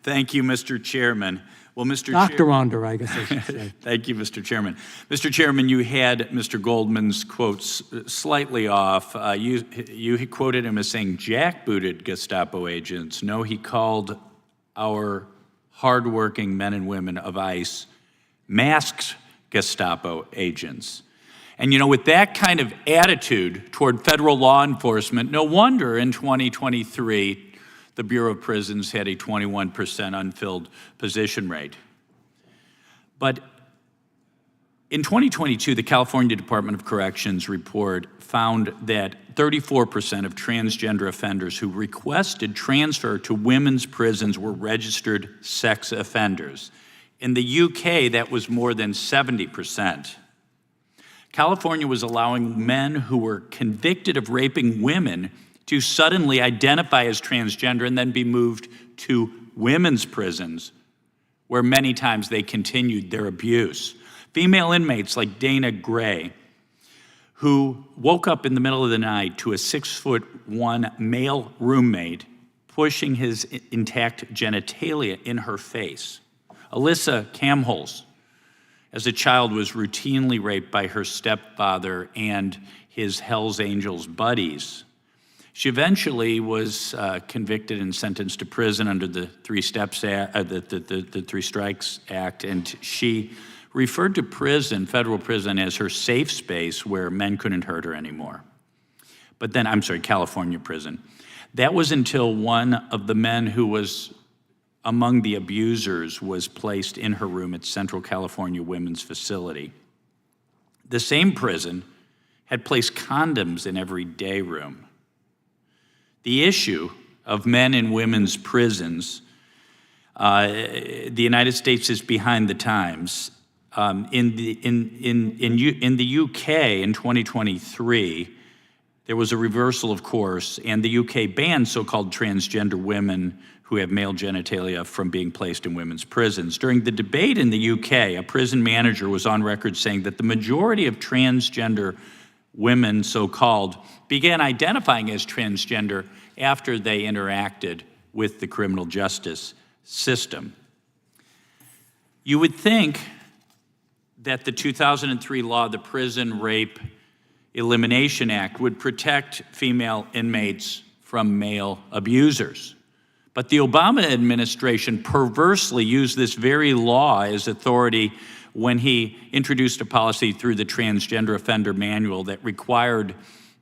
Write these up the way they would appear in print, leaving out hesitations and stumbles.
Thank you, Mr. Chairman. Well, Mr. Dr. Onder, I guess I should say. Thank you, Mr. Chairman. Mr. Chairman, you had Mr. Goldman's quotes slightly off. You quoted him as saying jackbooted Gestapo agents. No, he called our hardworking men and women of ICE masked Gestapo agents. And you know, with that kind of attitude toward federal law enforcement, no wonder in 2023, the Bureau of Prisons had a 21% unfilled position rate. But in 2022, the California Department of Corrections report found that 34% of transgender offenders who requested transfer to women's prisons were registered sex offenders. In the UK, that was more than 70%. California was allowing men who were convicted of raping women to suddenly identify as transgender and then be moved to women's prisons, where many times they continued their abuse. Female inmates like Dana Gray, who woke up in the middle of the night to a 6'1" male roommate pushing his intact genitalia in her face. Alyssa Camholz, as a child, was routinely raped by her stepfather and his Hells Angels buddies. She eventually was convicted and sentenced to prison under the Three Strikes Act, and she referred to prison, federal prison, as her safe space where men couldn't hurt her anymore. But then, California prison. That was until one of the men who was among the abusers was placed in her room at Central California Women's Facility. The same prison had placed condoms in every day room. The issue of men in women's prisons, the United States is behind the times. In the UK in 2023, there was a reversal, of course, and the UK banned so-called transgender women who have male genitalia from being placed in women's prisons. During the debate in the UK, a prison manager was on record saying that the majority of transgender women, so-called, began identifying as transgender after they interacted with the criminal justice system. You would think that the 2003 law, the Prison Rape Elimination Act, would protect female inmates from male abusers. But the Obama administration perversely used this very law as authority when he introduced a policy through the Transgender Offender Manual that required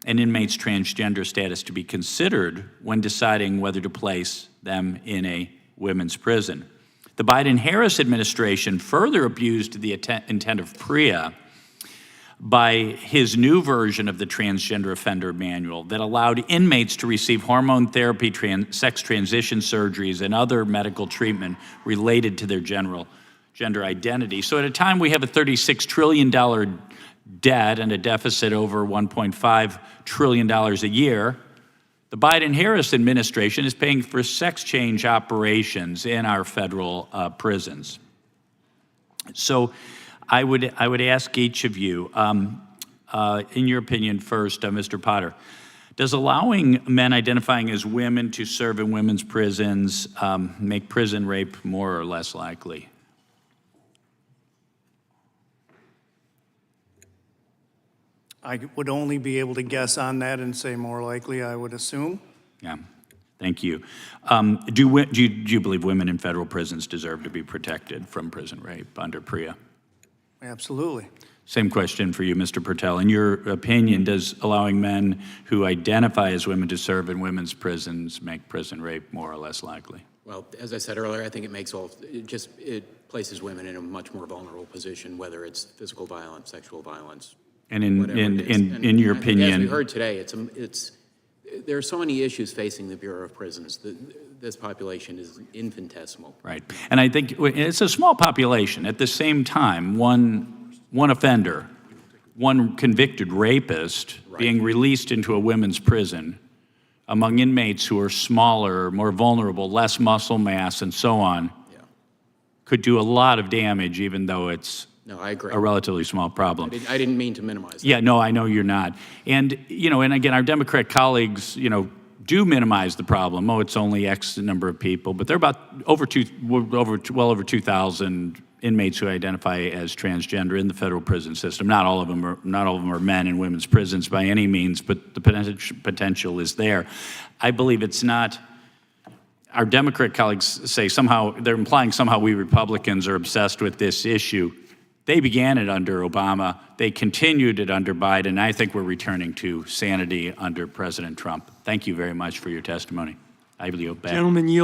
an inmate's transgender status to be considered when deciding whether to place them in a women's prison. The Biden-Harris administration further abused the intent of PREA by his new version of the Transgender Offender Manual that allowed inmates to receive hormone therapy, sex transition surgeries, and other medical treatment related to their gender identity. So at a time we have a $36 trillion debt and a deficit over $1.5 trillion a year, the Biden-Harris administration is paying for sex change operations in our federal prisons. So I would ask each of you, in your opinion first, Mr. Potter, does allowing men identifying as women to serve in women's prisons make prison rape more or less likely? I would only be able to guess on that and say more likely, I would assume. Yeah, thank you. Do you believe women in federal prisons deserve to be protected from prison rape under PREA? Absolutely. Same question for you, Mr. Pertel. In your opinion, does allowing men who identify as women to serve in women's prisons make prison rape more or less likely? Well, as I said earlier, I think it places women in a much more vulnerable position, whether it's physical violence, sexual violence. And in your opinion, as we heard today, there are so many issues facing the Bureau of Prisons. This population is infinitesimal. Right, and I think it's a small population. At the same time, one offender, one convicted rapist, right, being released into a women's prison among inmates who are smaller, more vulnerable, less muscle mass, and so on, yeah, could do a lot of damage, even though it's I agree. A relatively small problem. I didn't mean to minimize that. Yeah, no, I know you're not. And, and again, our Democrat colleagues, do minimize the problem. Oh, it's only X number of people, but there are about well over 2,000 inmates who identify as transgender in the federal prison system. Not all of them are men in women's prisons by any means, but the potential is there. I believe it's not. Our Democrat colleagues say somehow they're implying somehow we Republicans are obsessed with this issue. They began it under Obama. They continued it under Biden. I think we're returning to sanity under President Trump. Thank you very much for your testimony. I yield back. Gentleman yield.